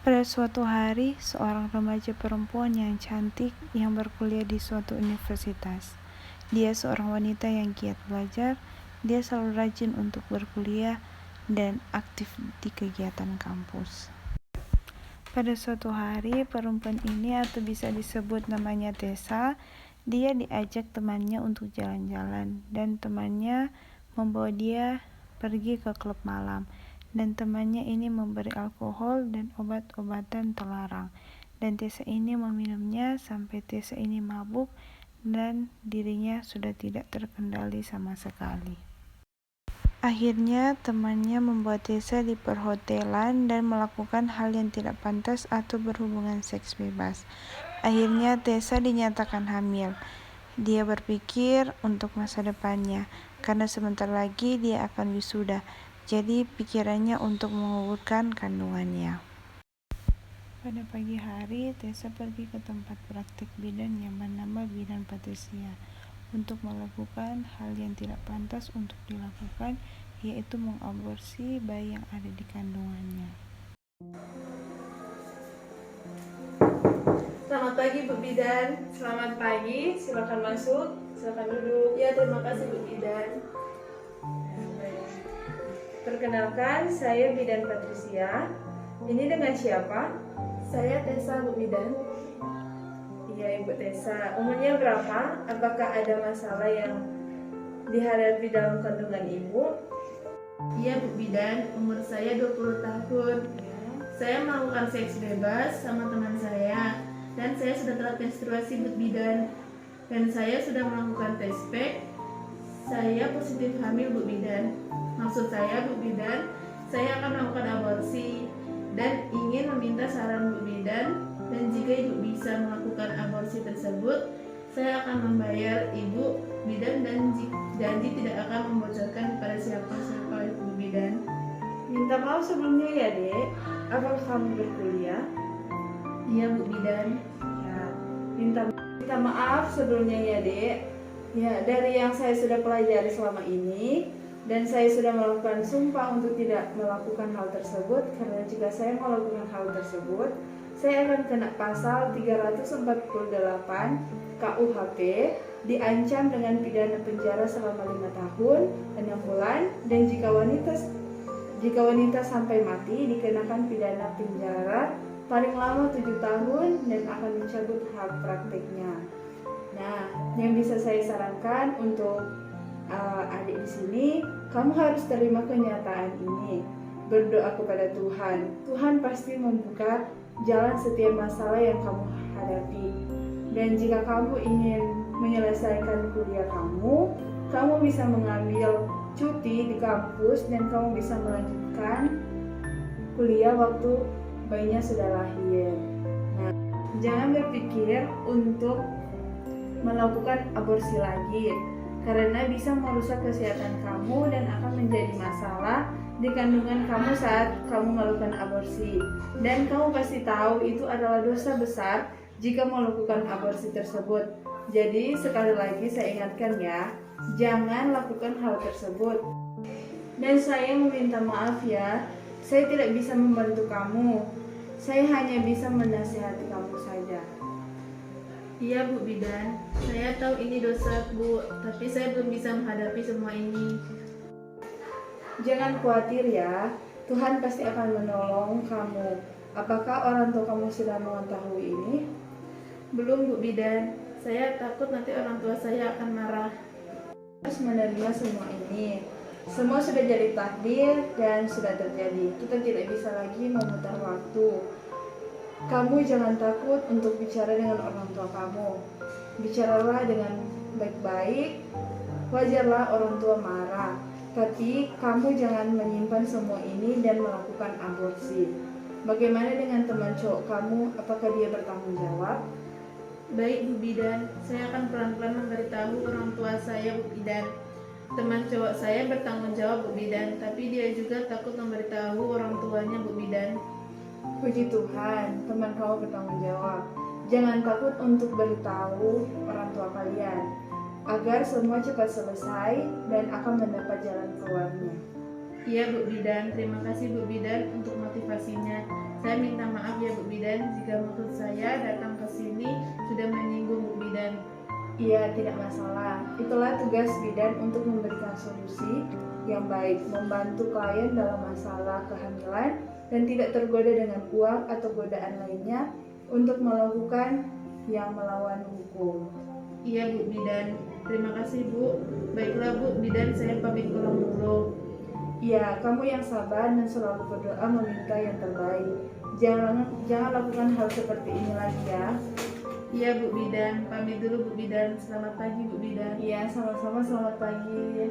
Pada suatu hari, seorang remaja perempuan yang cantik yang berkuliah di suatu universitas. Dia seorang wanita yang giat belajar, dia selalu rajin untuk berkuliah dan aktif di kegiatan kampus. Pada suatu hari, perempuan ini atau bisa disebut namanya Tessa, dia diajak temannya untuk jalan-jalan dan temannya membawa dia pergi ke klub malam. Dan temannya ini memberi alkohol dan obat-obatan terlarang. Dan Tessa ini meminumnya sampai Tessa ini mabuk dan dirinya sudah tidak terkendali sama sekali. Akhirnya temannya membuat Tessa di perhotelan dan melakukan hal yang tidak pantas atau berhubungan seks bebas. Akhirnya Tessa dinyatakan hamil. Dia berpikir untuk masa depannya, karena sebentar lagi dia akan wisuda. Jadi pikirannya untuk menguburkan kandungannya. Pada pagi hari, Tessa pergi ke tempat praktik bidan yang bernama Bidan Patricia untuk melakukan hal yang tidak pantas untuk dilakukan, yaitu mengaborsi bayi yang ada di kandungannya. Selamat pagi Bu Bidan. Selamat pagi, silakan masuk, silakan duduk. Ya, terima kasih Bu Bidan. Perkenalkan, saya Bidan Patricia. Ini dengan siapa? Saya Tessa Bu Bidan. Iya, Ibu Tessa. Umurnya berapa? Apakah ada masalah yang dihadapi dalam kandungan Ibu? Iya Bu Bidan, umur saya 20 tahun. Saya melakukan seks bebas sama teman saya dan saya sudah telat menstruasi Bu Bidan. Dan saya sudah melakukan tes pack. Saya positif hamil Bu Bidan. Maksud saya Bu Bidan, saya akan melakukan aborsi dan ingin meminta saran Bu Bidan, dan jika Ibu bisa melakukan aborsi tersebut, saya akan membayar Ibu Bidan dan janji tidak akan membocorkan kepada siapa-siapa Bu Bidan. Minta maaf sebelumnya ya, Dek. Apakah kamu berkuliah? Iya Bu Bidan. Ya, minta maaf sebelumnya ya, Dek. Ya, dari yang saya sudah pelajari selama ini, dan saya sudah melakukan sumpah untuk tidak melakukan hal tersebut, karena jika saya melakukan hal tersebut, saya akan kena pasal 348 KUHP, diancam dengan pidana penjara selama 5 tahun, 6 bulan, dan jika wanita sampai mati dikenakan pidana penjara paling lama 7 tahun dan akan mencabut hak praktiknya. Nah, yang bisa saya sarankan untuk adik di sini, kamu harus terima kenyataan ini. Berdoa kepada Tuhan. Tuhan pasti membuka jalan setiap masalah yang kamu hadapi. Dan jika kamu ingin menyelesaikan kuliah kamu bisa mengambil cuti di kampus dan kamu bisa melanjutkan kuliah waktu bayinya sudah lahir. Nah, jangan berpikir untuk melakukan aborsi lagi, karena bisa merusak kesehatan kamu dan akan menjadi masalah di kandungan kamu saat kamu melakukan aborsi. Dan kamu pasti tahu itu adalah dosa besar jika melakukan aborsi tersebut. Jadi sekali lagi saya ingatkan ya, jangan lakukan hal tersebut. Dan saya meminta maaf ya, saya tidak bisa membantu kamu. Saya hanya bisa menasihati kamu saja. Iya Bu Bidan, saya tahu ini dosa Bu, tapi saya belum bisa menghadapi semua ini. Jangan khawatir ya, Tuhan pasti akan menolong kamu. Apakah orang tua kamu sudah mengetahui ini? Belum Bu Bidan, saya takut nanti orang tua saya akan marah. Harus menerima semua ini. Semua sudah jadi takdir dan sudah terjadi. Kita tidak bisa lagi memutar waktu. Kamu jangan takut untuk bicara dengan orang tua kamu. Bicaralah dengan baik-baik. Wajarlah orang tua marah, tapi kamu jangan menyimpan semua ini dan melakukan aborsi. Bagaimana dengan teman cowok kamu? Apakah dia bertanggung jawab? Baik Bu Bidan, saya akan pelan-pelan memberitahu orang tua saya Bu Bidan. Teman cowok saya bertanggung jawab Bu Bidan, tapi dia juga takut memberitahu orang tuanya Bu Bidan. Puji Tuhan, teman kamu bertanggung jawab. Jangan takut untuk beritahu orang tua kalian, agar semua cepat selesai dan akan mendapat jalan keluarnya. Iya Bu Bidan, terima kasih Bu Bidan untuk motivasinya. Saya minta maaf ya Bidan jika maksud saya datang ke sini sudah menyinggung Bu Bidan. Iya, tidak masalah. Itulah tugas bidan untuk memberikan solusi yang baik, membantu klien dalam masalah kehamilan dan tidak tergoda dengan uang atau godaan lainnya untuk melakukan yang melawan hukum. Iya Bu Bidan, terima kasih Bu. Baiklah Bu Bidan, saya pamit pulang dulu. Iya, kamu yang sabar dan selalu berdoa meminta yang terbaik. Jangan lakukan hal seperti ini lagi ya. Iya Bu Bidan, pamit dulu Bu Bidan. Selamat pagi Bu Bidan. Iya, sama-sama, selamat pagi.